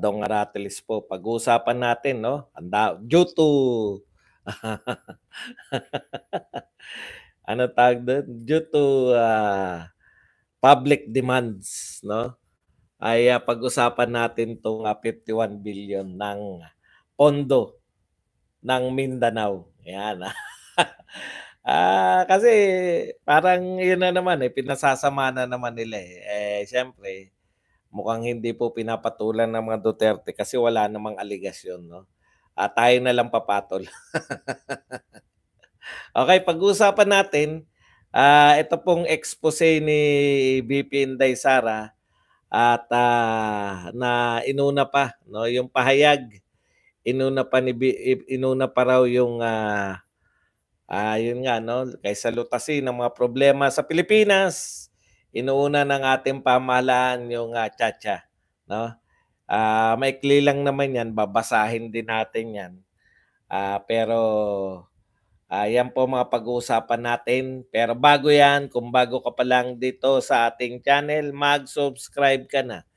Dong Aratilis po. Pag-uusapan natin, no? Due to ano tawag doon? Due to public demands, no? Ay pag-usapan natin tong 51 billion ng pondo ng Mindanao. Ayan. Kasi parang yun na naman pinasasama na naman nila siyempre, mukhang hindi po pinapatulan ng mga Duterte kasi wala namang aligasyon, no? Tayo na lang papatol. Okay, pag-uusapan natin, ito pong expose ni VP Inday Sara at na inuna pa, no, yung pahayag, inuna pa raw yung yun nga, no, kaysa lutasin ng mga problema sa Pilipinas, inuuna ng ating pamahalaan yung tsa-tsa, no? Maikli lang naman yan, babasahin din natin yan. Pero yan po mga pag-uusapan natin. Pero bago yan, kung bago ka pa lang dito sa ating channel, mag-subscribe ka na.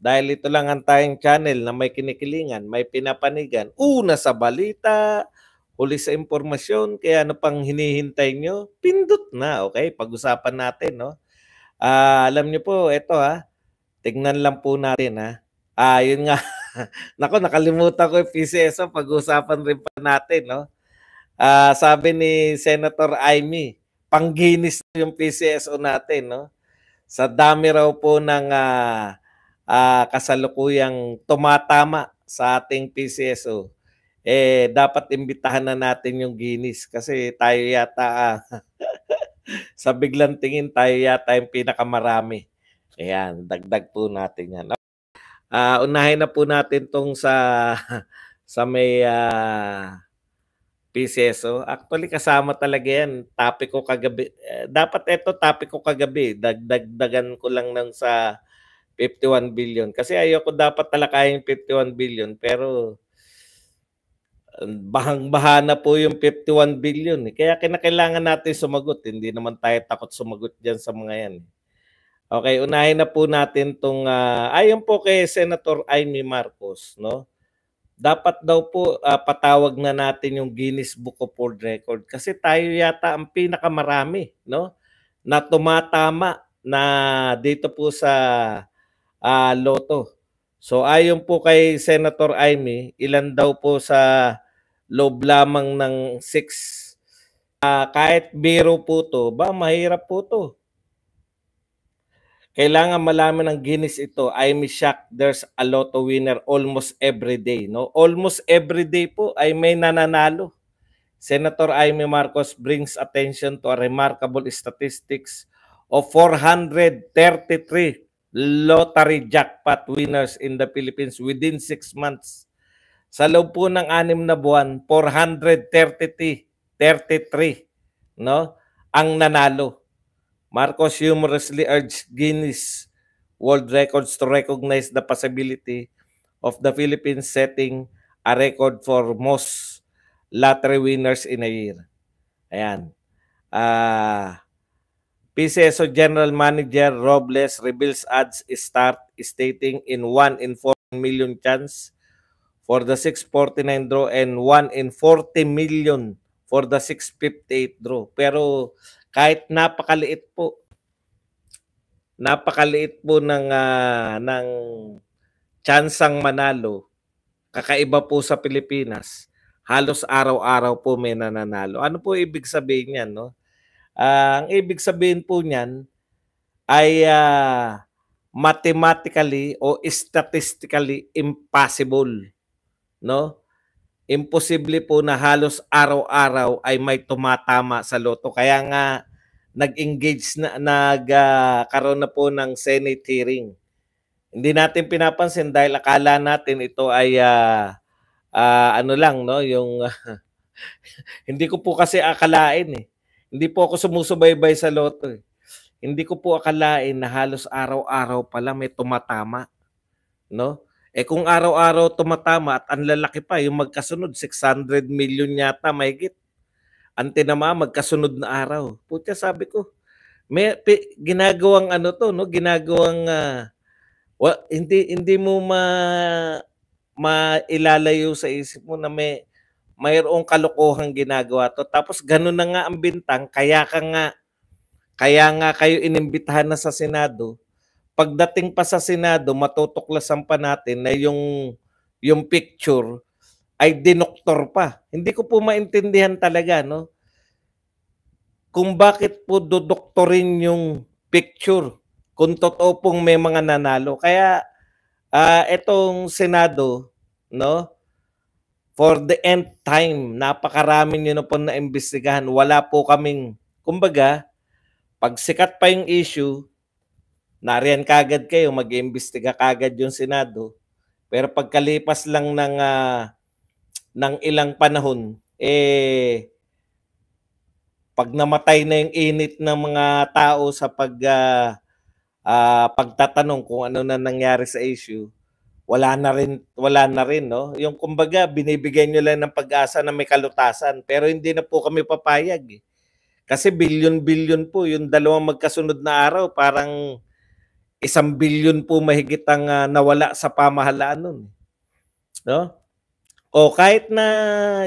Dahil ito lang ang tayong channel na may kinikilingan, may pinapanigan. Una sa balita, huli sa impormasyon, kaya ano pang hinihintay nyo? Pindot na, okay? Pag-usapan natin, no? Alam nyo po, ito tignan lang po natin yun nga. Nako, nakalimutan ko yung PCSO, pag-usapan rin pa natin, no? Sabi ni Senator Amy, pangginis yung PCSO natin, no? Sa dami raw po ng kasalukuyang tumatama sa ating PCSO, dapat imbitahan na natin yung Guinness kasi tayo yata sa biglang tingin tayo yata yung pinakamarami. Ayan, dagdag po natin yan. Unahin na po natin tong sa may PCSO. Actually, kasama talaga yan. Topic ko kagabi. Dapat ito topic ko kagabi. Dagdagan ko lang ng sa 51 billion. Kasi ayoko dapat talakayin 51 billion. Pero bahang-baha na po yung 51 billion. Kaya kinakailangan natin sumagot. Hindi naman tayo takot sumagot dyan sa mga yan. Okay, unahin na po natin itong ayon po kay Senator Amy Marcos, no? Dapat daw po patawag na natin yung Guinness Book of World Record kasi tayo yata ang pinakamarami, no, na tumatama na dito po sa loto. So ayon po kay Senator Amy, ilan daw po sa loob lamang ng 6 kahit biro po to, mahirap po to. Kailangan malaman ng Guinness ito. I'm shocked there's a lotto winner almost every day. No? Almost every day po ay may nananalo. Senator Amy Marcos brings attention to a remarkable statistics of 433 lottery jackpot winners in the Philippines within 6 months. Sa loob po ng 6 na buwan, 433, no, ang nanalo. Marcos humorously urged Guinness World Records to recognize the possibility of the Philippines setting a record for most lottery winners in a year. Ayan. PCSO General Manager Robles reveals odds start stating in 1 in 4 million chance for the 649 draw and 1 in 40 million for the 658 draw. Pero kahit napakaliit po ng tsansang manalo, kakaiba po sa Pilipinas, halos araw-araw po may nananalo. Ano po ibig sabihin niyan, no? Ang ibig sabihin po niyan ay mathematically o statistically impossible, no? Imposible po na halos araw-araw ay may tumatama sa loto. Kaya nga nag-engage nagkaroon na po ng Senate hearing. Hindi natin pinapansin dahil akala natin ito ay ano lang, no, yung hindi ko po kasi akalain Hindi po ako sumusubaybay sa loto Hindi ko po akalain na halos araw-araw pala may tumatama, no? Kung araw-araw tumatama at ang lalaki pa, yung magkasunod, 600 million yata mahigit. Ang tinama, magkasunod na araw. Putya, sabi ko, may ginagawang ginagawang hindi mo mailalayo sa isip mo na mayroong kalokohang ginagawa 'to, tapos gano'n na nga ang bintang, kaya nga kayo inimbitahan na sa Senado. Pagdating pa sa Senado, matutuklasan pa natin na yung picture ay dinoktor pa. Hindi ko po maintindihan talaga 'no, kung bakit po dodoktorin yung picture kung totoo pong may mga nanalo. Kaya, itong Senado 'no, for the nth time, napakarami niyo na po naimbestigahan. Wala po kaming kumbaga, 'pag sikat pa yung issue, nariyan kaagad kayo, mag-iimbestiga kaagad yung Senado. Pero pagkalipas lang ng ilang panahon, 'pag namatay na yung init ng mga tao sa pagtatanong kung ano na nangyari sa issue, wala na rin 'no. Yung kumbaga binibigyan niyo lang ng pag-asa na may kalutasan, pero hindi na po kami papayag, eh. Kasi bilyon-bilyon po yung dalawang magkasunod na araw, parang 1 bilyon po mahigit ang, nawala sa pamahalaan nun, 'no? O kahit na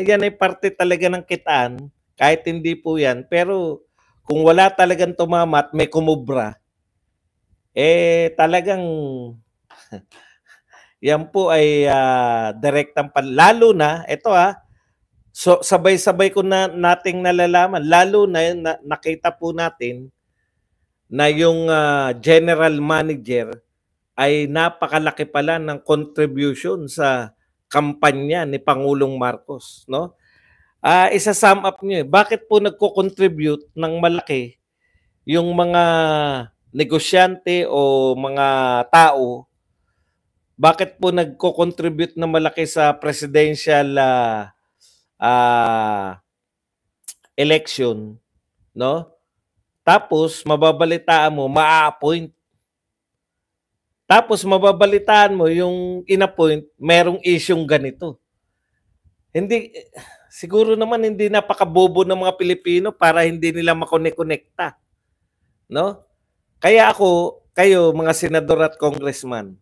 yan ay parte talaga ng kitaan, kahit hindi po yan, pero kung wala talagang tumama at may kumubra, talagang yan po ay, direktang lalo na eto, so sabay-sabay ko nating nalalaman, lalo na yun na nakita po natin na yung, general manager ay napakalaki pala ng contribution sa kampanya ni Pangulong Marcos 'no. Isa-sum up niyo, bakit po nagko-contribute ng malaki yung mga negosyante o mga tao, bakit po nagko-contribute na malaki sa presidential, ah, election 'no, tapos mababalitaan mo maa-appoint. Tapos mababalitaan mo yung in-appoint merong isyung ganito. Hindi siguro naman hindi napakabobo ng mga Pilipino para hindi nila makonek-konekta, 'no? Kaya kayo mga senador at congressman,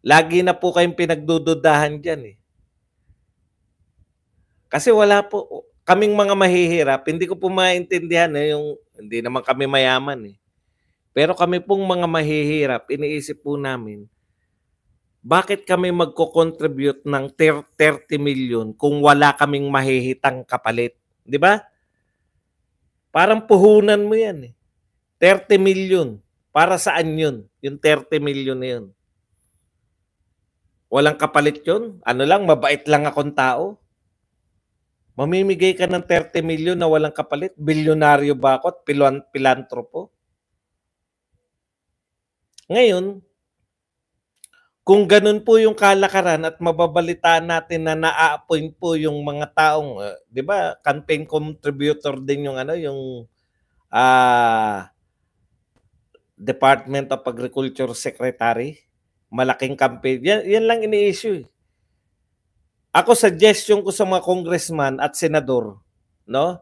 lagi na po kayong pinagdududahan diyan, eh. Kasi wala po kaming mga mahihirap, hindi ko po maintindihan, yung hindi naman kami mayaman, eh. Pero kami pong mga mahihirap, iniisip po namin, bakit kami magko-contribute ng 30 million kung wala kaming mahihitang kapalit, 'di ba? Parang puhunan mo 'yan, eh. 30 million para saan 'yun, yung 30 million na 'yun? Walang kapalit 'yun? Ano lang, mabait lang akong tao? Mamimigay ka ng 30 million na walang kapalit? Bilyonaryo ba ako at pilantropo? Ngayon, kung gano'n po yung kalakaran at mababalitaan natin na naa-appoint po yung mga taong, 'di ba, campaign contributor din yung ano, yung, ah, Department of Agriculture Secretary, malaking campaign, yan lang ini-issue, eh. Ako suggestion ko sa mga congressman at senador, 'no,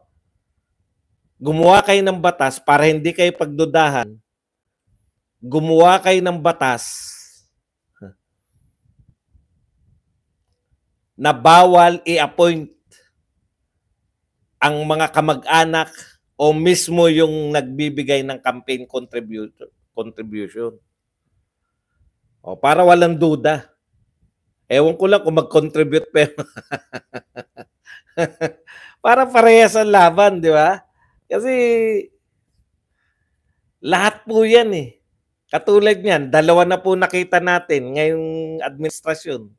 gumawa kayo ng batas para hindi kayo pagdudahan, gumawa kayo ng batas na bawal i-appoint ang mga kamag-anak o mismo yung nagbibigay ng campaign contribution. O para walang duda. Ewan ko lang kung mag-contribute pero para parehas ang laban, di ba? Kasi lahat po yan, eh. Katulad niyan, dalawa na po nakita natin ngayong administrasyon.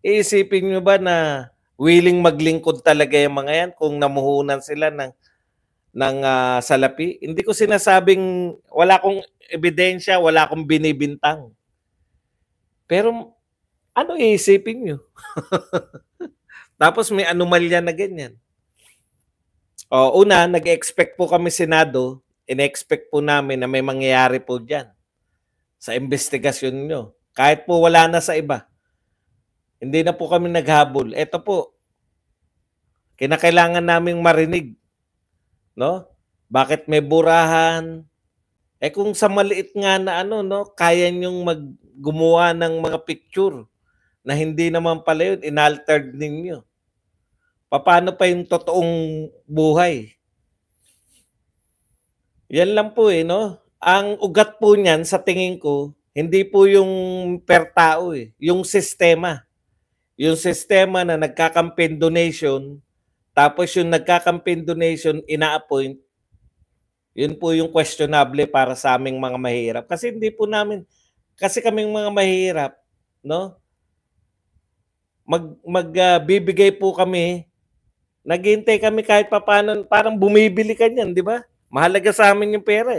Iisipin niyo ba na willing maglingkod talaga yung mga yan kung namuhunan sila ng salapi? Hindi ko sinasabing wala akong ebidensya, wala akong binibintang. Pero ano iisipin niyo? Tapos may anomalya na ganyan. O una, nag-expect po kami Senado, in-expect po namin na may mangyayari po diyan sa investigasyon niyo. Kahit po wala na sa iba. Hindi na po kami naghabol. Ito po, kinakailangan naming marinig, no? Bakit may burahan? Kung sa maliit nga na ano, no, kaya niyong gumawa ng mga picture na hindi naman pala yun, inaltered ninyo. Paano pa yung totoong buhay? Yan lang po no? Ang ugat po niyan sa tingin ko, hindi po yung per tao yung sistema. Yung sistema na nagka-campaign donation, tapos yung nagka-campaign donation ina-appoint, yun po yung questionable para sa aming mga mahirap. Kasi hindi po namin, kasi kaming mga mahirap, no? Bibigay po kami, naghihintay kami kahit papaano, parang bumibili ka niyan, di ba? Mahalaga sa amin yung pera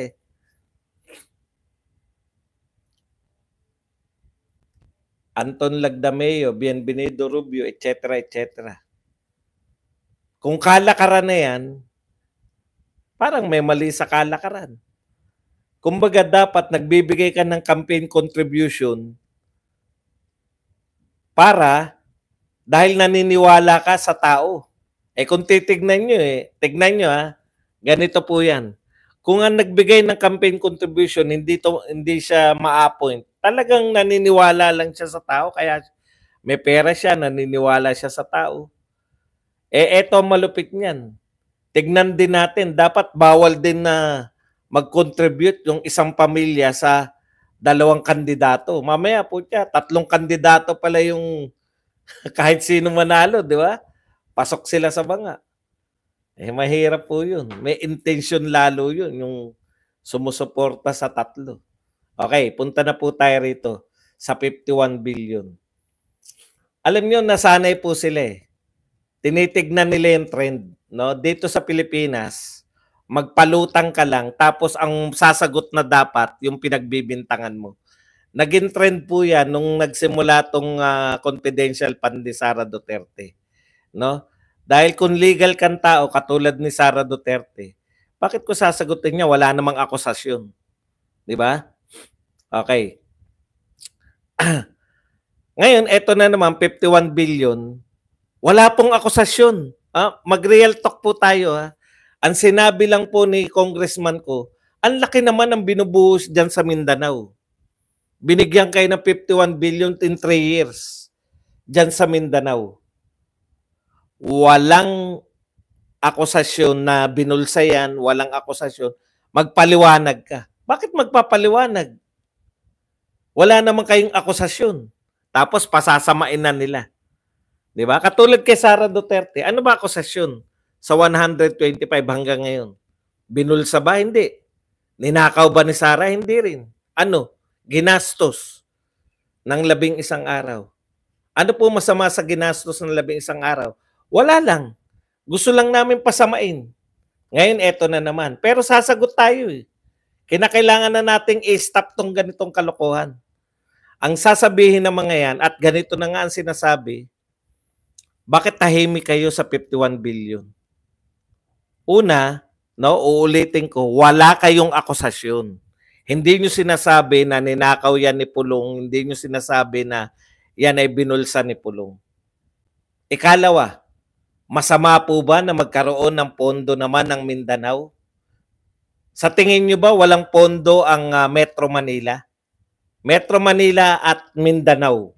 Anton Lagdameo, Bienvenido Rubio, etc. etc. Kung kalakaran na yan, parang may mali sa kalakaran. Kumbaga dapat nagbibigay ka ng campaign contribution para dahil naniniwala ka sa tao. Kung titignan nyo tignan nyo ganito po yan. Kung ang nagbigay ng campaign contribution, hindi siya ma-appoint, talagang naniniwala lang siya sa tao, kaya may pera siya, naniniwala siya sa tao. Eto malupit niyan. Tignan din natin, dapat bawal din na mag-contribute yung isang pamilya sa 2 kandidato. Mamaya po 3 kandidato pala yung kahit sino manalo, di ba? Pasok sila sa banga. Mahirap po yun. May intention lalo yun, yung sumusuporta sa 3. Okay, punta na po tayo rito sa 51 billion. Alam nyo, nasanay po sila Tinitignan nila yung trend. No? Dito sa Pilipinas, magpalutang ka lang, tapos ang sasagot na dapat, yung pinagbibintangan mo. Naging trend po yan nung nagsimula tong confidential fund ni Sara Duterte. No? Dahil kung legal kang tao, katulad ni Sara Duterte, bakit ko sasagutin niya? Wala namang akusasyon. Di ba? Okay. Ngayon, eto na naman, 51 billion. Wala pong akusasyon. Mag-real talk po tayo. Ang sinabi lang po ni congressman ko, ang laki naman ang binubuhos dyan sa Mindanao. Binigyan kayo ng 51 billion in 3 years dyan sa Mindanao. Walang akusasyon na binulsa yan, walang akusasyon. Magpaliwanag ka. Bakit magpapaliwanag? Wala naman kayong akusasyon. Tapos pasasamain na nila. Di ba? Katulad kay Sara Duterte, ano ba akusasyon sa 125 hanggang ngayon? Binulsa ba? Hindi. Ninakaw ba ni Sara? Hindi rin. Ano? Ginastos ng 11 araw. Ano po masama sa ginastos ng 11 araw? Wala lang. Gusto lang namin pasamain. Ngayon, eto na naman. Pero sasagot tayo Kinakailangan na nating i-stop tong ganitong kalokohan. Ang sasabihin ng mga yan, at ganito na nga ang sinasabi, bakit tahimik kayo sa 51 billion? Una, uulitin ko, wala kayong akusasyon. Hindi nyo sinasabi na ninakaw yan ni Pulong, hindi nyo sinasabi na yan ay binulsa ni Pulong. Ikalawa, masama po ba na magkaroon ng pondo naman ng Mindanao? Sa tingin nyo ba walang pondo ang Metro Manila? Metro Manila at Mindanao.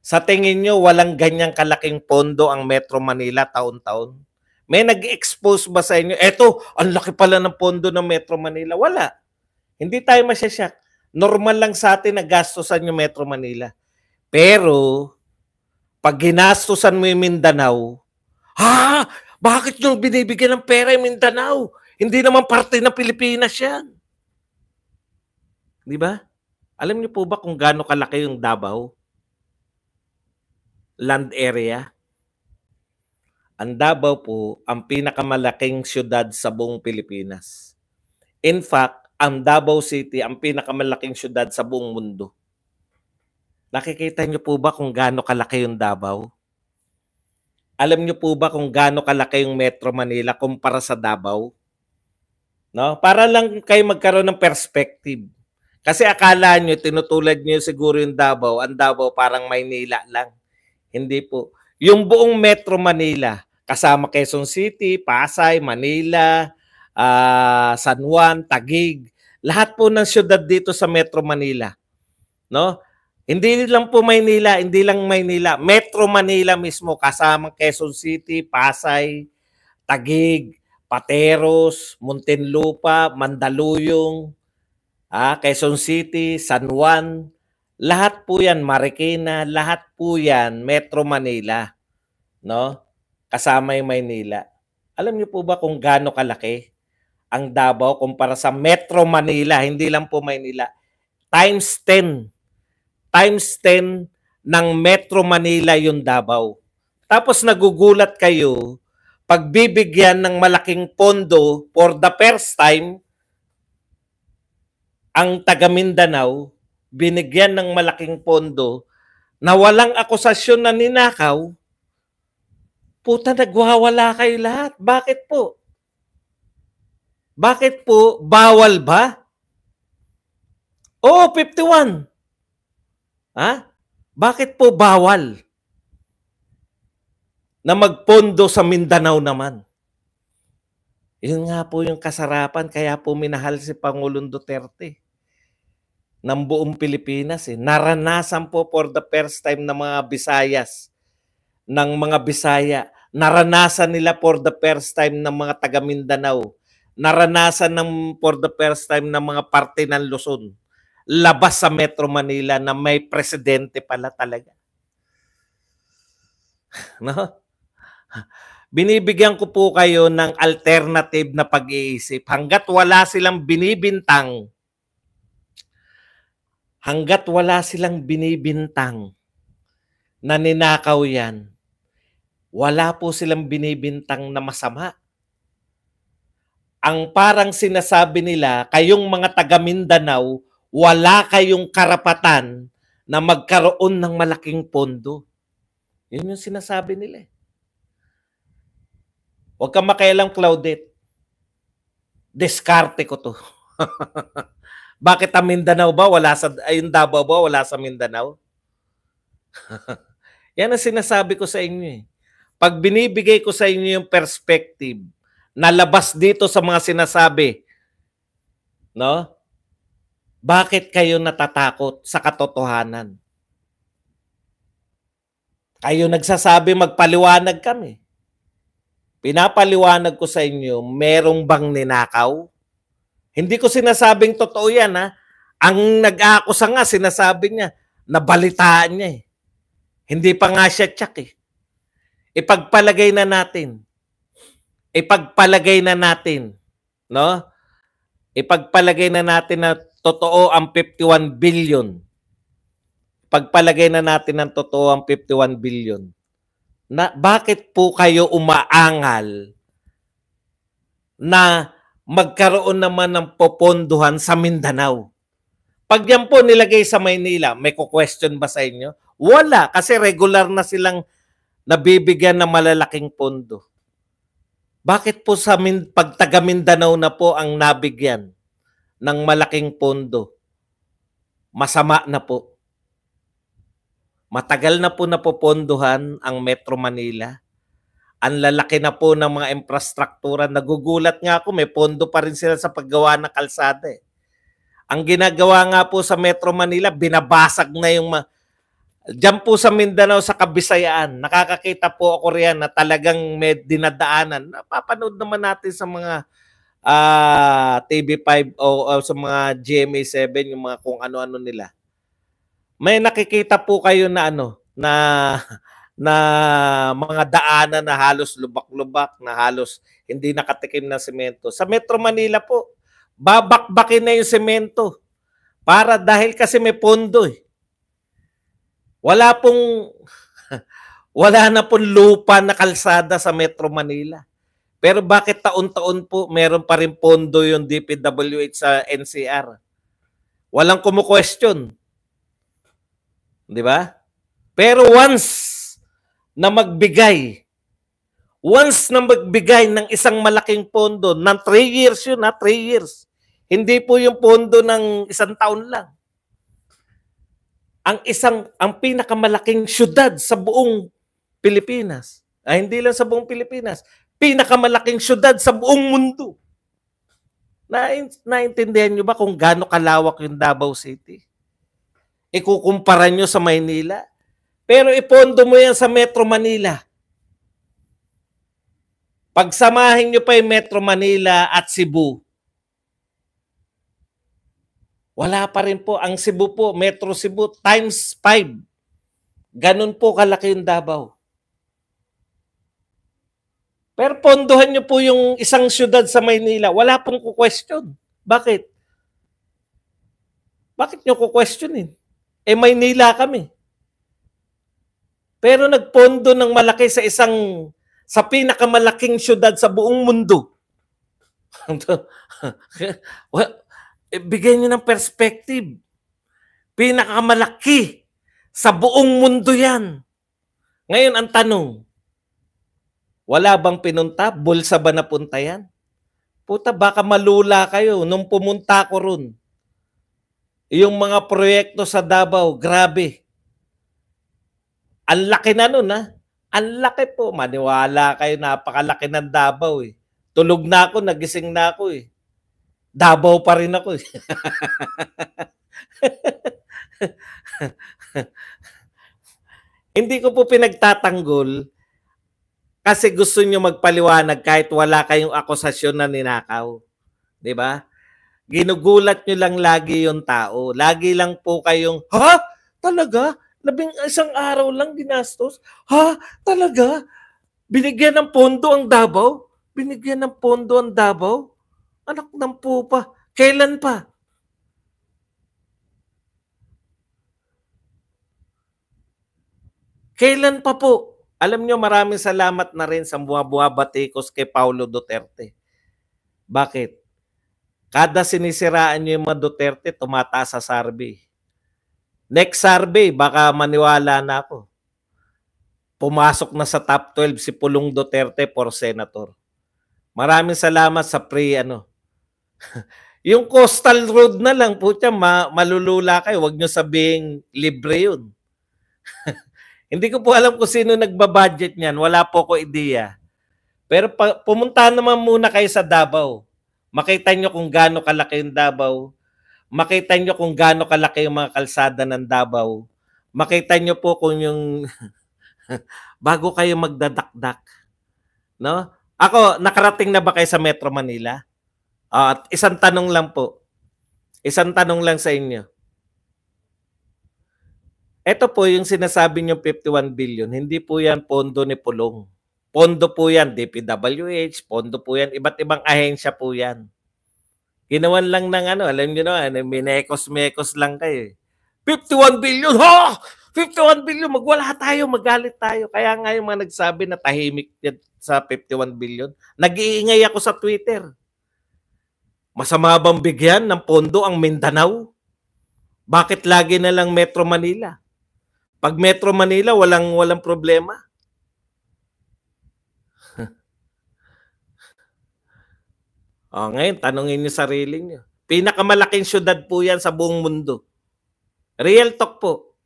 Sa tingin nyo walang ganyang kalaking pondo ang Metro Manila taon-taon? May nag-expose ba sa inyo? Eto, ang laki pala ng pondo ng Metro Manila. Wala. Hindi tayo masyasyak. Normal lang sa atin na gastusan yung Metro Manila. Pero, pag ginastusan mo yung Mindanao, bakit nyo binibigyan ng pera yung Mindanao? Hindi naman parte ng Pilipinas yan. Di ba? Alam niyo po ba kung gaano kalaki yung Davao? Land area? Ang Davao po ang pinakamalaking syudad sa buong Pilipinas. In fact, ang Davao City ang pinakamalaking syudad sa buong mundo. Nakikita niyo po ba kung gaano kalaki yung Davao? Alam niyo po ba kung gaano kalaki yung Metro Manila kumpara sa Davao? No? Para lang kayo magkaroon ng perspective. Kasi akala niyo, tinutulad niyo siguro yung Davao, ang Davao parang Maynila lang. Hindi po. Yung buong Metro Manila, kasama Quezon City, Pasay, Manila, San Juan, Taguig, lahat po ng syudad dito sa Metro Manila. no? Hindi lang po Maynila, hindi lang Maynila, Metro Manila mismo kasama Quezon City, Pasay, Taguig, Pateros, Muntinlupa, Mandaluyong, Quezon City, San Juan, lahat po yan, Marikina, lahat po yan, Metro Manila, no? Kasama yung Maynila. Alam niyo po ba kung gaano kalaki ang Davao kumpara sa Metro Manila, hindi lang po Maynila, times 10. Times 10 ng Metro Manila yung Davao. Tapos nagugulat kayo, pagbibigyan ng malaking pondo for the first time, ang taga Mindanao, binigyan ng malaking pondo na walang akusasyon na ninakaw, puta, nagwawala kayo lahat. Bakit po? Bakit po? Bawal ba? Oo, 51. Bakit po bawal na magpondo sa Mindanao naman? Yun nga po yung kasarapan, kaya po minahal si Pangulong Duterte ng buong Pilipinas. Naranasan po for the first time ng mga Visayas, ng mga Bisaya, naranasan nila for the first time ng mga taga Mindanao, naranasan ng for the first time ng mga parte ng Luzon, labas sa Metro Manila na may presidente pala talaga. No? Binibigyan ko po kayo ng alternative na pag-iisip. Hanggat wala silang binibintang na ninakaw yan, wala po silang binibintang na masama. Ang parang sinasabi nila, kayong mga taga Mindanao, wala kayong karapatan na magkaroon ng malaking pondo. Yun yung sinasabi nila. Huwag kang makialam, Claudette. Diskarte ko to. Bakit ang Mindanao ba wala sa, yung Davao ba wala sa Mindanao? Yan ang sinasabi ko sa inyo. Pag binibigay ko sa inyo yung perspective na labas dito sa mga sinasabi, no? Bakit kayo natatakot sa katotohanan? Kayo nagsasabi magpaliwanag kami. Pinapaliwanag ko sa inyo, merong bang ninakaw? Hindi ko sinasabing totoo yan, Ang nag-aakusa nga, sinasabi niya, nabalitaan niya Hindi pa nga siya tsak Ipagpalagay na natin. No? Ipagpalagay na natin na totoo ang 51 billion. Pagpalagay na natin ng totoo ang 51 billion. Bakit po kayo umaangal na magkaroon naman ng poponduhan sa Mindanao? Pag yan po nilagay sa Maynila, may question ba sa inyo? Wala, kasi regular na silang nabibigyan ng malalaking pondo. Bakit po pag taga Mindanao na po ang nabigyan ng malaking pondo? Masama na po. Matagal na po napopondohan ang Metro Manila. Ang lalaki na po ng mga infrastruktura. Nagugulat nga ako, may pondo pa rin sila sa paggawa ng kalsada. Ang ginagawa nga po sa Metro Manila, binabasag na yung diyan po sa Mindanao, sa Kabisayaan, nakakakita po ako riyan na talagang may dinadaanan. Napapanood naman natin sa mga TV5 o sa mga GMA7, yung mga kung ano-ano nila. May nakikita po kayo na na mga daanan na halos lubak-lubak, na halos hindi nakatikim ng semento. Sa Metro Manila po, babakbakin na yung semento para dahil kasi may pondo Wala na pong lupa na kalsada sa Metro Manila. Pero bakit taon-taon po meron pa rin pondo yung DPWH sa NCR? Walang kumu-question. 'Di ba? Pero once na magbigay ng isang malaking pondo, ng 3 years yun 3 years. Hindi po yung pondo ng isang taon lang. Ang pinakamalaking syudad sa buong Pilipinas, hindi lang sa buong Pilipinas, pinakamalaking syudad sa buong mundo. Naintindihan nyo ba kung gaano kalawak yung Davao City? ikukumpara nyo sa Maynila. Pero ipondo mo yan sa Metro Manila. Pagsamahin nyo pa yung Metro Manila at Cebu, wala pa rin po. Ang Cebu po, Metro Cebu, times 5. Ganun po kalaki yung Davao. Pero pondohan nyo po yung isang syudad sa Maynila, wala pong ku-question. Bakit? Bakit nyo ku-questionin? Maynila kami. Pero nagpondo ng malaki sa pinakamalaking syudad sa buong mundo. Bigyan nyo ng perspective. Pinakamalaki sa buong mundo yan. Ngayon ang tanong, wala bang pinunta? Bulsa ba napunta yan? Puta, baka malula kayo nung pumunta ko ron. Yung mga proyekto sa Davao, grabe. Ang laki na nun, ha? Ang laki po. Maniwala kayo, napakalaki ng Davao, eh. Tulog na ako, nagising na ako, eh. Davao pa rin ako, eh. Hindi ko po pinagtatanggol kasi gusto nyo magpaliwanag kahit wala kayong akusasyon na ninakaw. Diba? Ginugulat nyo lang lagi yung tao. Lagi lang po kayong, ha? Talaga? 11 araw lang ginastos? Ha? Talaga? Binigyan ng pondo ang Davao? Binigyan ng pondo ang Davao? Anak ng pupa. Kailan pa? Kailan pa po? Alam nyo, maraming salamat na rin sa buwa-buwa batikos kay Paulo Duterte. Bakit? Kada sinisiraan nyo yung mga Duterte, tumataas sa survey. Next survey, baka maniwala na ako. Pumasok na sa top 12 si Pulong Duterte for senator. Maraming salamat sa yung coastal road na lang po siya, malulula kayo. Huwag nyo sabihing libre yun. Hindi ko po alam kung sino nagbabudget niyan. Wala po ko ideya. Pero pumunta naman muna kayo sa Davao. Makita nyo kung gaano kalaki yung Davao. Makita nyo kung gaano kalaki yung mga kalsada ng Davao. Makita nyo po kung yung bago kayo magdadakdak. No? Ako, nakarating na ba kayo sa Metro Manila? At isang tanong lang po. Isang tanong lang sa inyo. Ito po yung sinasabi nyo 51 billion. Hindi po yan pondo ni Pulong. Pondo po yan, DPWH, pondo po yan, iba't ibang ahensya po yan. Ginawan lang ng alam nyo na, minekos-mekos lang kayo. 51 billion, ha! 51 billion, magwala tayo, magalit tayo. Kaya nga yung mga nagsabi na tahimik sa 51 billion, nag-iingay ako sa Twitter. Masama bang bigyan ng pondo ang Mindanao? Bakit lagi na lang Metro Manila? Pag Metro Manila, walang problema. Ngayon, tanongin niyo sarili niyo. Pinakamalaking syudad po yan sa buong mundo. Real talk po.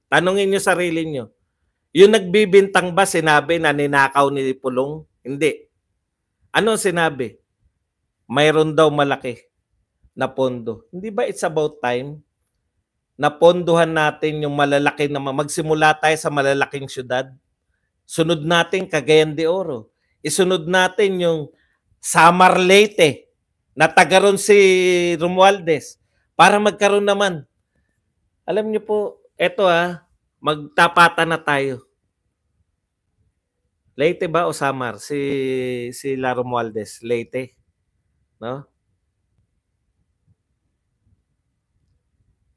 Tanongin niyo sarili niyo. Yung nagbibintang ba sinabi na ninakaw ni Pulong? Hindi. Ano sinabi? Mayroon daw malaki na pondo. Hindi ba it's about time na pondohan natin yung malalaki na magsimula tayo sa malalaking syudad? Sunod natin Cagayan de Oro. Isunod natin yung Samar Leyte na taga ron si Romualdez para magkaroon naman. Alam niyo po, eto magtapatan na tayo. Leyte ba o Samar? Si La Romualdez, Leyte. No?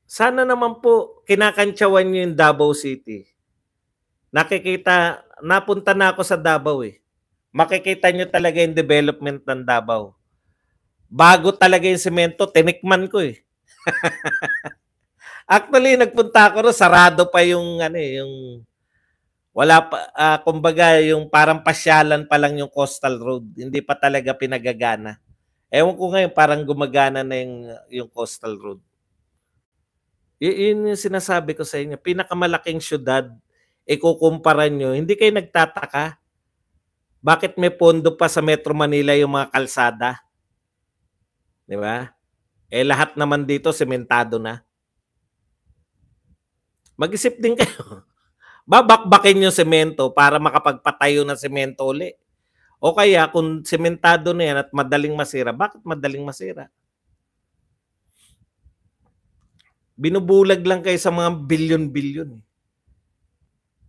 Sana naman po kinakantsawan niyo yung Davao City. Napunta na ako sa Davao eh. Makikita nyo talaga yung development ng Davao. Bago talaga yung semento, tinikman ko eh. Actually, nagpunta ako ron, sarado pa yung wala pa, kumbaga yung parang pasyalan pa lang yung coastal road. Hindi pa talaga pinagagana. Ewan ko ngayon, parang gumagana na yung coastal road. Yun yung sinasabi ko sa inyo. Pinakamalaking syudad, ikukumpara nyo, hindi kayo nagtataka. Bakit may pondo pa sa Metro Manila yung mga kalsada? Di ba? Eh, lahat naman dito sementado na. Mag-isip din kayo. Babakbakin yung semento para makapagpatayo ng semento uli. O kaya kung sementado na yan at madaling masira, bakit madaling masira? Binubulag lang kayo sa mga bilyon-bilyon.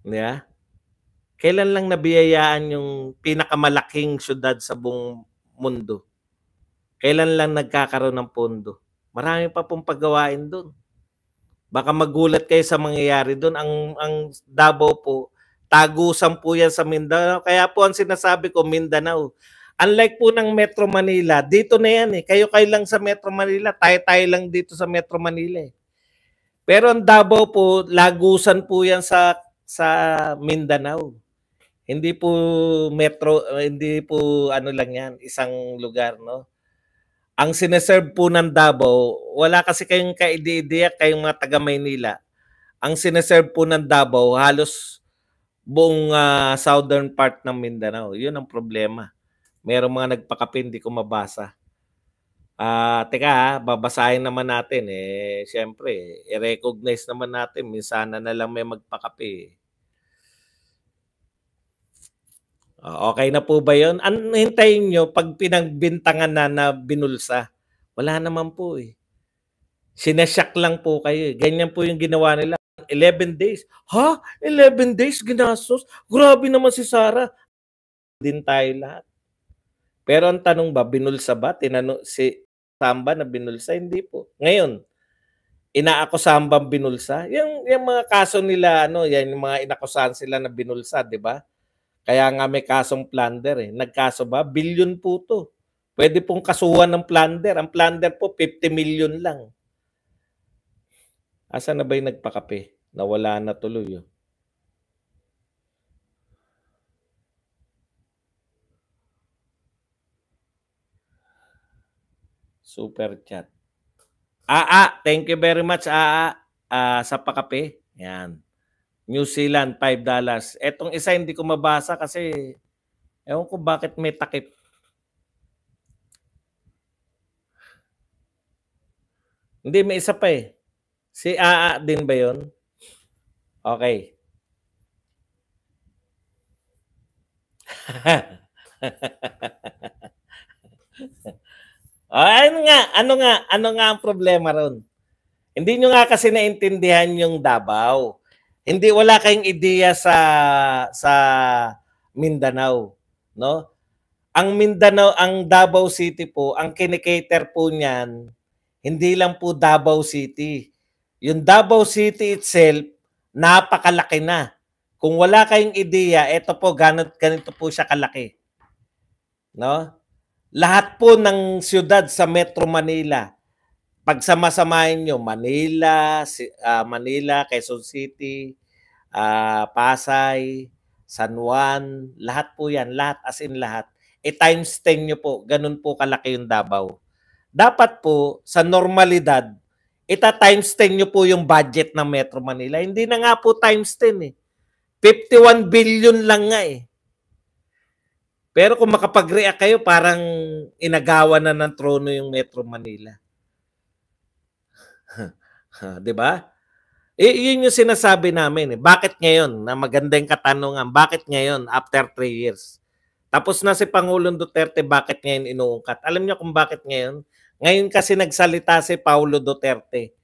Yeah? Kailan lang nabiyayaan yung pinakamalaking syudad sa buong mundo? Kailan lang nagkakaroon ng pondo? Marami pa pong paggawain doon. Baka magulat kayo sa mangyayari doon. Ang Davao po, tagusan po yan sa Mindanao. Kaya po ang sinasabi ko, Mindanao. Unlike po ng Metro Manila, dito na yan eh. Kayo-kayo lang sa Metro Manila, tayo-tayo lang dito sa Metro Manila eh. Pero ang Davao po, lagusan po yan sa Mindanao. Hindi po metro, hindi po ano lang yan, isang lugar, no? Ang sineserve po ng Davao, wala kasi kayong ka-ideya kayong mga taga Maynila. Ang sineserve po ng Davao, halos buong southern part ng Mindanao. Yun ang problema. Merong mga nagpakape, hindi ko mabasa. Teka babasahin naman natin eh. Siyempre, i-recognize naman natin. Minsan na lang may magpakape. Okay na po ba yun? Hintayin nyo pag pinagbintangan na binulsa. Wala naman po eh. Sinasyak lang po kayo eh. Ganyan po yung ginawa nila. 11 days. Ha? 11 days ginastos? Grabe naman si Sara. Din tayo lahat. Pero ang tanong ba, binulsa ba? Tinanong si Samba na binulsa? Hindi po. Ngayon, inaakusahan bang binulsa? Yung mga kaso nila, yan yung mga inakusahan sila na binulsa, di ba? Kaya nga may kasong plunder eh. Nagkaso ba? Billion po to. Pwede pong kasuhan ng plunder. Ang plunder po, 50 million lang. Asa na ba yung nagpakape? Nawala na tuloy yun. Super chat. Thank you very much, sa pakape. Yan. New Zealand, $5. Etong isa hindi ko mabasa kasi ewan ko bakit may takip. Hindi, may isa pa eh. Si din ba yun? Okay. Ano nga ang problema ron? Hindi nyo nga kasi naintindihan yung Davao. Hindi, wala kayong ideya sa Mindanao, no? Ang Mindanao, ang Davao City po, ang kinikater po niyan, hindi lang po Davao City. Yung Davao City itself, napakalaki na. Kung wala kayong ideya, ito po, ganito po siya kalaki. No? Lahat po ng siyudad sa Metro Manila, pagsama-samahin nyo, Manila, Quezon City, Pasay, San Juan, lahat po yan, lahat as in lahat. Times 10 nyo po, ganun po kalaki yung Davao. Dapat po, sa normalidad, times 10 nyo po yung budget ng Metro Manila. Hindi na nga po times 10 eh. 51 billion lang nga eh. Pero kung makapag-react kayo, parang inagawa na ng trono yung Metro Manila. 'Di ba? Yun yung sinasabi namin eh. Bakit ngayon? Na magandang katanungan. Bakit ngayon after 3 years? Tapos na si Pangulong Duterte, bakit ngayon inuungkat? Alam niyo kung bakit ngayon? Ngayon kasi nagsalita si Paulo Duterte.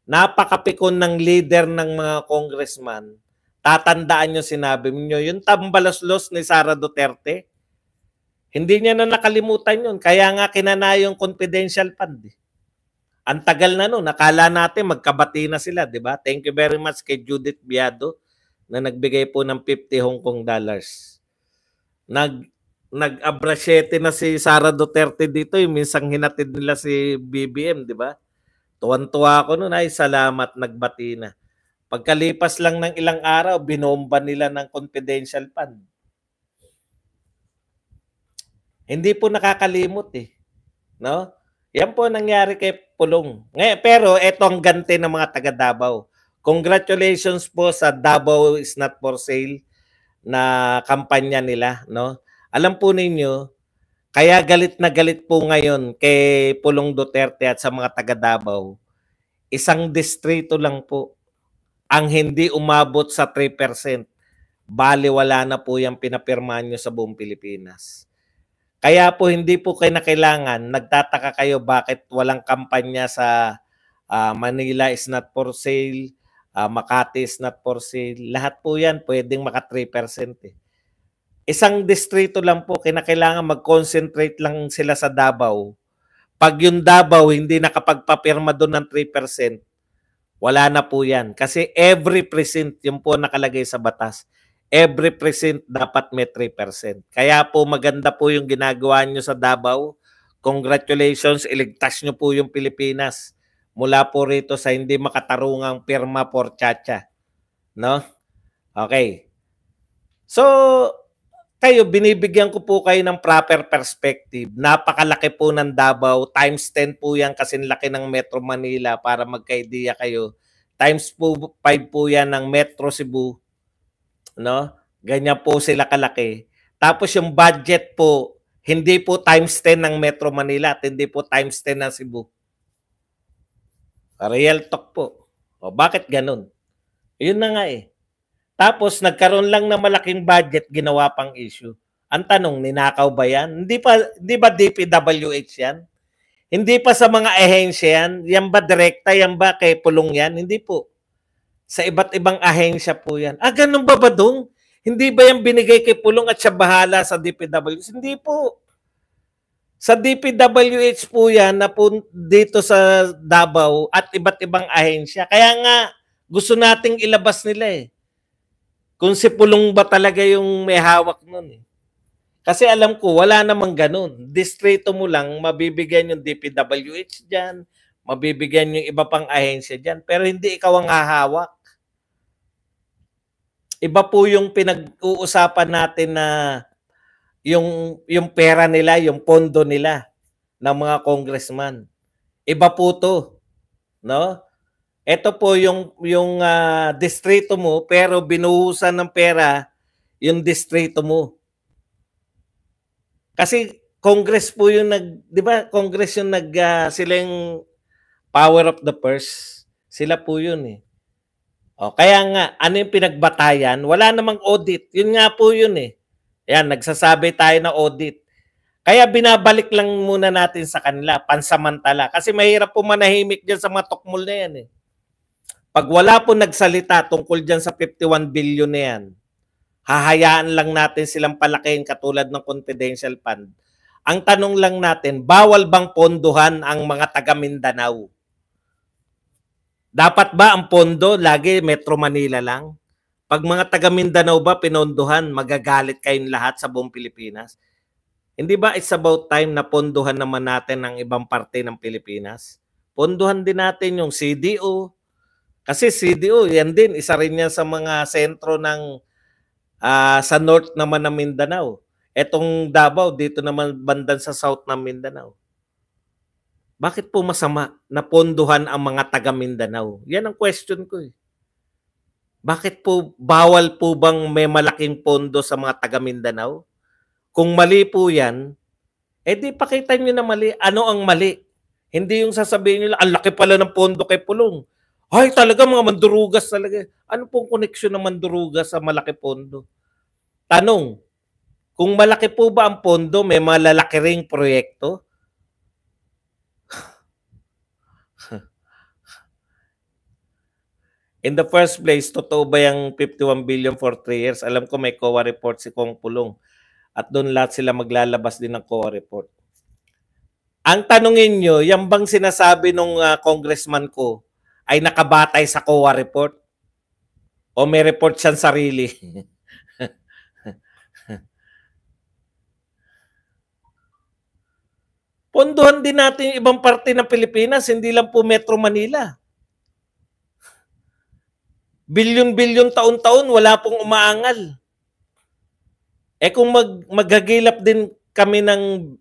Napakapikon ng leader ng mga congressman. Tatandaan niyo sinabi niyo, yung tambalaslos ni Sara Duterte, hindi niya na nakalimutan yun. Kaya nga kinanayong confidential fund eh. Ang tagal na no, nakala natin magkabati na sila, di ba? Thank you very much kay Judith Biado na nagbigay po ng 50 Hong Kong dollars. Nag-abrasyete na si Sara Duterte dito, yung minsang hinatid nila si BBM, di ba? Tuwan-tuwa ako noon, ay salamat, nagbati na. Pagkalipas lang ng ilang araw, binomba nila ng confidential fund. Hindi po nakakalimot eh. No? Yan po nangyari kay Pulong. Pero ito ang ganti ng mga taga Davao. Congratulations po sa Davao is not for sale na kampanya nila, no? Alam po ninyo, Kaya galit na galit po ngayon kay Pulong Duterte at sa mga taga Davao, isang distrito lang po ang hindi umabot sa 3%. Balewala na po yung pinapirmahan nyo sa buong Pilipinas. Kaya po hindi po kayo na kailangan, nagtataka kayo bakit walang kampanya sa Manila is not for sale, Makati is not for sale. Lahat po yan pwedeng maka 3%. Isang distrito lang po, kinakailangan mag-concentrate lang sila sa Davao. Pag yung Davao hindi nakapagpapirma doon ng 3%, wala na po yan. Kasi every precinct, yung po nakalagay sa batas, every precinct dapat may 3%. Kaya po maganda po yung ginagawa nyo sa Davao. Congratulations, iligtas nyo po yung Pilipinas mula po rito sa hindi makatarungang pirma por chacha. No? Okay. So, kayo, binibigyan ko po kayo ng proper perspective. Napakalaki po ng Davao. Times 10 po yan kasi laki ng Metro Manila para magka-idea kayo. Times po 5 po yan ng Metro Cebu. No? Ganyan po sila kalaki. Tapos yung budget po, hindi po times 10 ng Metro Manila at hindi po times 10 ng Cebu. Real talk po. O bakit ganun? Yun na nga eh. Tapos nagkaroon lang ng malaking budget, ginawa pang issue. Ang tanong, ninakaw ba yan? Hindi ba DPWH yan? Hindi pa sa mga ahensya yan? Yan ba direkta? Yan ba kay Pulong yan? Hindi po. Sa iba't ibang ahensya po yan. Ganun ba dong? Hindi ba yan binigay kay Pulong at siya bahala sa DPWH? Hindi po. Sa DPWH po yan na po dito sa Davao at iba't ibang ahensya. Kaya nga, gusto nating ilabas nila eh. Kung si Pulong ba talaga yung may hawak nun eh. Kasi alam ko, wala namang ganun. Distrito mo lang, mabibigyan yung DPWH dyan, mabibigyan yung iba pang ahensya dyan, pero hindi ikaw ang hahawak. Iba po yung pinag-uusapan natin na yung pera nila, yung pondo nila ng mga congressman. Iba po to, no? Ito po yung distrito mo pero binuhusan ng pera yung distrito mo. Kasi Congress po yung 'di ba? Congress yung sila yung power of the purse. Sila po yun eh. Kaya nga, ano yung pinagbatayan? Wala namang audit. Yun nga po yun eh. Yan, nagsasabi tayo na audit. Kaya binabalik lang muna natin sa kanila, pansamantala. Kasi mahirap po manahimik dyan sa mga tukmol na yan eh. Pag wala po nagsalita tungkol dyan sa 51 billion na yan, hahayaan lang natin silang palakihin katulad ng confidential fund. Ang tanong lang natin, bawal bang pondohan ang mga taga Mindanao? Dapat ba ang pondo lagi Metro Manila lang? Pag mga taga Mindanao ba pinondohan, magagalit kayong lahat sa buong Pilipinas? Hindi ba it's about time na pondohan naman natin ang ibang parte ng Pilipinas? Pondohan din natin yung CDO. Kasi CDO, yan din, isa rin yan sa mga sentro ng sa north naman ng Mindanao. Etong Davao, dito naman bandan sa south ng Mindanao. Bakit po masama na pondohan ang mga taga Mindanao? Yan ang question ko eh. Bakit po bawal po bang may malaking pondo sa mga taga Mindanao? Kung mali po yan, di pakita nyo na mali. Ano ang mali? Hindi yung sasabihin nyo, ang laki pala ng pondo kay Pulong. Ay, talaga mga mandurugas talaga. Ano pong koneksyon ng mandurugas sa malaki pondo? Tanong, kung malaki po ba ang pondo, may malalaki ring proyekto? In the first place, totoo ba yung 51 billion for 3 years? Alam ko may COA report si Kong Pulong. At doon lahat sila maglalabas din ng COA report. Ang tanungin nyo, yung bang sinasabi nung congressman ko ay nakabatay sa COA report? O may report siyang sarili? Pondohan din natin yung ibang parte ng Pilipinas, hindi lang po Metro Manila. Bilyon-bilyon taon-taon, wala pong umaangal. Kung maghagilap din kami ng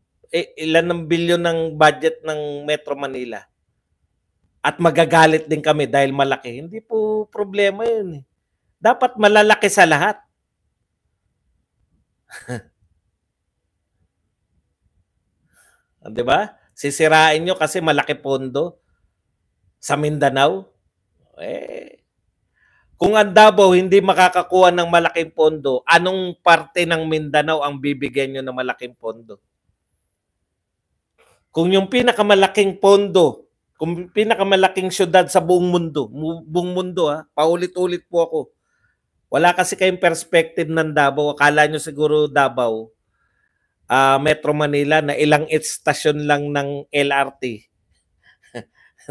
ilan ng bilyon ng budget ng Metro Manila at magagalit din kami dahil malaki, hindi po problema yun eh. Dapat malalaki sa lahat. 'Di ba? Sisirain nyo kasi malaki pondo sa Mindanao. Eh, kung ang Davao hindi makakakuha ng malaking pondo, anong parte ng Mindanao ang bibigyan nyo ng malaking pondo? Kung yung pinakamalaking pondo, kung pinakamalaking syudad sa buong mundo paulit-ulit po ako. Wala kasi kayong perspective ng Davao. Akala nyo siguro Davao, Metro Manila na ilang istasyon lang ng LRT.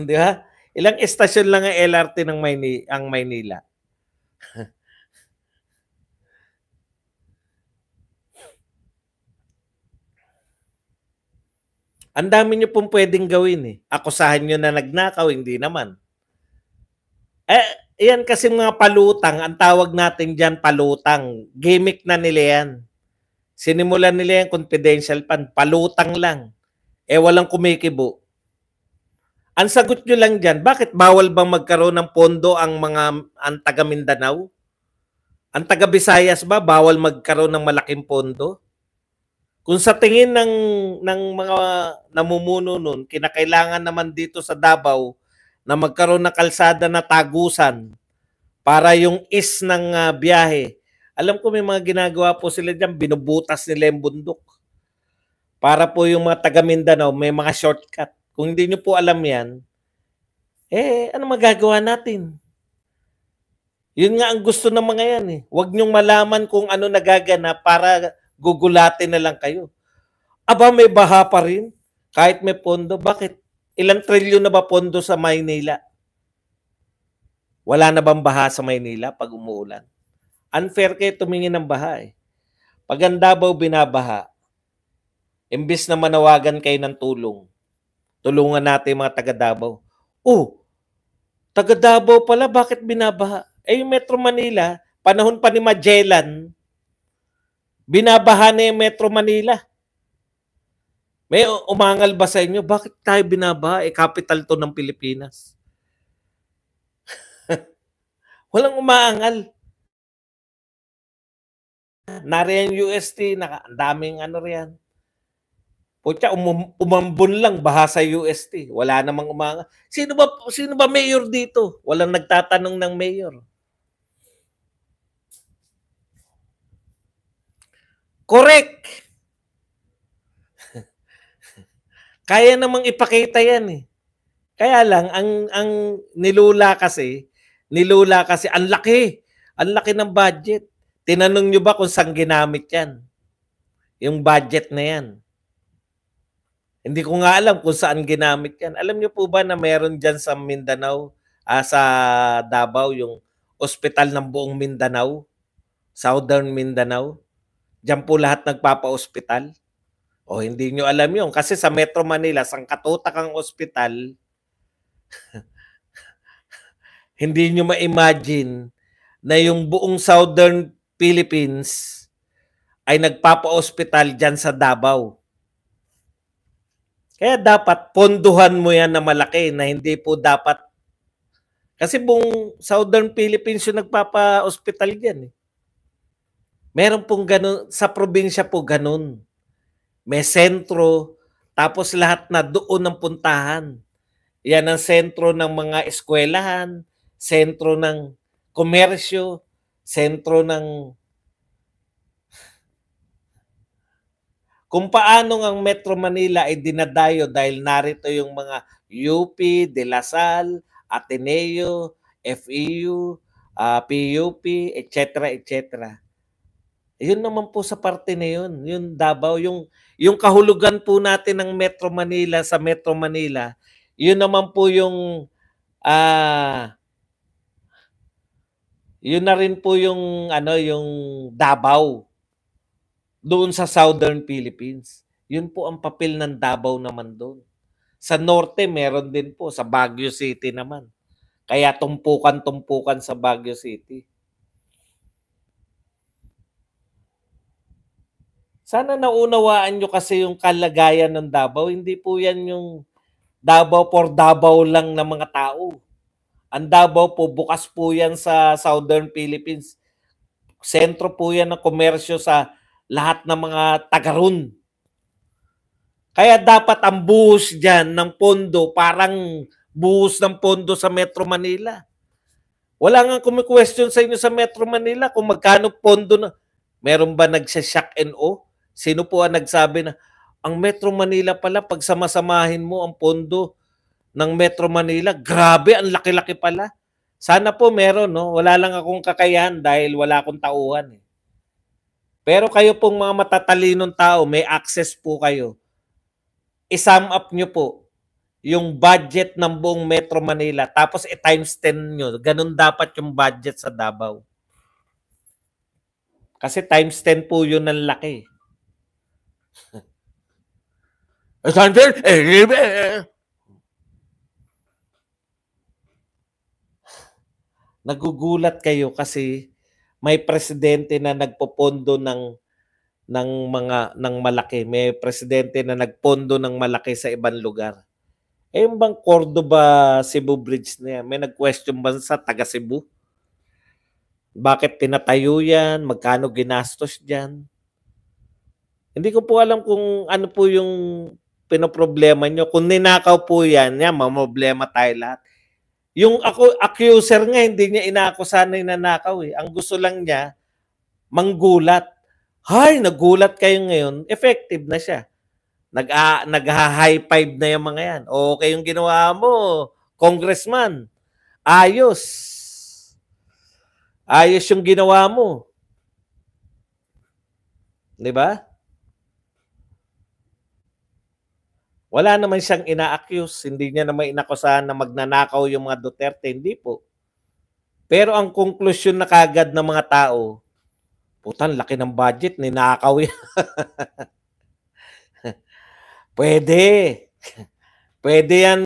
Di ba? Ilang istasyon lang ang LRT ng Maynila. Ang dami nyo pong pwedeng gawin eh. Akusahan nyo na nagnakaw, hindi naman. Yan kasi mga palutang, ang tawag natin dyan palutang. Gimmick na nila yan. Sinimulan nila yan confidential fund, palutang lang. Walang kumikibo. Ang sagot nyo lang dyan, bakit bawal bang magkaroon ng pondo ang taga Mindanao? Ang taga Visayas ba bawal magkaroon ng malaking pondo? Kung sa tingin ng mga namumuno nun, kinakailangan naman dito sa Davao na magkaroon ng kalsada na tagusan para yung ng biyahe. Alam ko may mga ginagawa po sila dyan, binubutas nila yung bundok. Para po yung mga taga Mindanao, may mga shortcut. Kung hindi nyo po alam yan, ano magagawa natin? Yun nga ang gusto ng mga yan eh. Huwag nyong malaman kung ano nagaganap para gugulatin na lang kayo. Aba, may baha pa rin. Kahit may pondo. Bakit? Ilang trilyon na ba pondo sa Maynila? Wala na bang baha sa Maynila pag umuulan? Unfair kayo tumingin ng baha eh. Pag ang Davao binabaha, imbis na manawagan kayo ng tulong, tulungan natin mga taga Davao. Taga Davao pala, bakit binabaha? Yung Metro Manila, panahon pa ni Magellan, binabaha na yung Metro Manila. May umangal ba sa inyo? Bakit tayo binabaha? Capital to ng Pilipinas. Walang umaangal. Nariyan UST, daming ano riyan. Putya, umambon lang baha sa UST. Wala namang umangal. Sino ba mayor dito? Walang nagtatanong ng mayor. Correct. Kaya namang ipakita yan eh. Kaya lang ang nilula kasi ang laki ng budget. Tinanong nyo ba kung saan ginamit yan? Yung budget na yan. Hindi ko nga alam kung saan ginamit yan. Alam nyo po ba na meron dyan sa Mindanao, sa Davao, yung ospital ng buong Mindanao, Southern Mindanao? Diyan po lahat nagpapa-ospital. Hindi nyo alam yun. Kasi sa Metro Manila, sangkatutak ang ospital, hindi nyo ma-imagine na yung buong Southern Philippines ay nagpapa-ospital dyan sa Davao. Kaya dapat ponduhan mo yan na malaki na hindi po dapat. Kasi buong Southern Philippines yung nagpapa-ospital dyan. Meron pong ganun, sa probinsya po ganun. May sentro, tapos lahat na doon ang puntahan. Yan ang sentro ng mga eskwelahan, sentro ng komersyo, sentro ng kung paano ang Metro Manila ay dinadayo dahil narito yung mga UP, De La Salle, Ateneo, FEU, PUP, etc. etc. Yun naman po sa parte na yun. Yung Davao, yung kahulugan po natin ng Metro Manila sa Metro Manila, yun naman po yung yun na rin po yung yung Davao doon sa Southern Philippines. Yun po ang papel ng Davao naman doon. Sa norte meron din po sa Baguio City naman. Kaya tumpukan sa Baguio City. Sana naunawaan nyo kasi yung kalagayan ng Davao. Hindi po yan yung Davao for Davao lang ng mga tao. Ang Davao po, bukas po yan sa Southern Philippines. Sentro po yan ng komersyo sa lahat ng mga taga-ron. Kaya dapat ang buhos diyan ng pondo parang buhos ng pondo sa Metro Manila. Wala ngang kumi-question sa inyo sa Metro Manila kung magkano pondo na. Meron ba nagsha-shock and awe? Sino po ang nagsabi na ang Metro Manila pala pag sama-samahin mo ang pondo ng Metro Manila, grabe ang laki-laki pala. Sana po meron, no? Wala lang akong kakayahan dahil wala akong tauhan. Eh. Pero kayo pong mga matatalinong tao, may access po kayo. I-sum up nyo po yung budget ng buong Metro Manila tapos i-times 10 nyo. Ganun dapat yung budget sa Davao. Kasi times 10 po yun ang laki. Nagugulat kayo kasi may presidente na nagpopondo ng malaki. May presidente na nagpondo ng malaki sa ibang lugar. Eh yung bang Cordoba Cebu Bridge na yan, may nag-question ba sa taga Cebu? Bakit pinatayo yan? Magkano ginastos dyan? Hindi ko po alam kung ano po yung pinoproblema nyo. Kung ninakaw po yan, mamoblema tayo lahat. Yung accuser nga, hindi niya inaakusahan na nanakaw eh. Ang gusto lang niya, manggulat. Hay, nagulat kayo ngayon, effective na siya. Nag-high five na yung mga yan. Okay yung ginawa mo, congressman. Ayos. Ayos yung ginawa mo. 'Di ba? Wala naman siyang ina-accuse. Hindi niya naman inakusahan na magnanakaw yung mga Duterte. Hindi po. Pero ang konklusyon na kagad ng mga tao, putan, laki ng budget, ninakaw yan. Pwede. Pwede yan